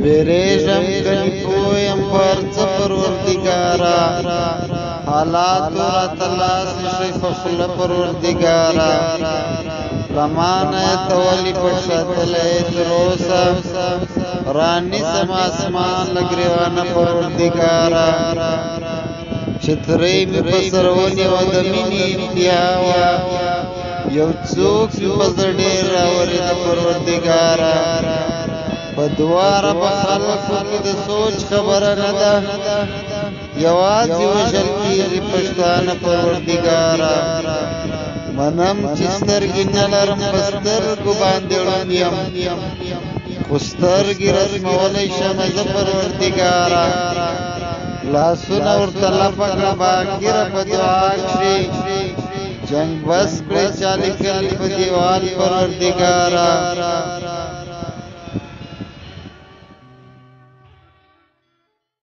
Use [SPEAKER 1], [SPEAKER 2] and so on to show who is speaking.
[SPEAKER 1] ویریشم کنی پویم پرچ پروردگارا حالات را تلاسی شیخ پروردگارا رمانه تولی پشتلی تروسا رانی سماسمان لگریوان پروردگارا چتری می پسرونی و دمینی انتیاوا یو چوک می پسر دیر راوری دا پروردگارا پدوارا بخلقو کی دا سوچ خبر ندا یوازی وشل کیږي پښتانه پروردگارا منم چې سترګې نلرم په سترګو باندې ړوند یم خو سترګې رسمولی شم زه پروردگارا لاسونه ورته لپه کړه باکره په دعا کښې جنګ بس کړې چا لیکل په دیوال پروردگارا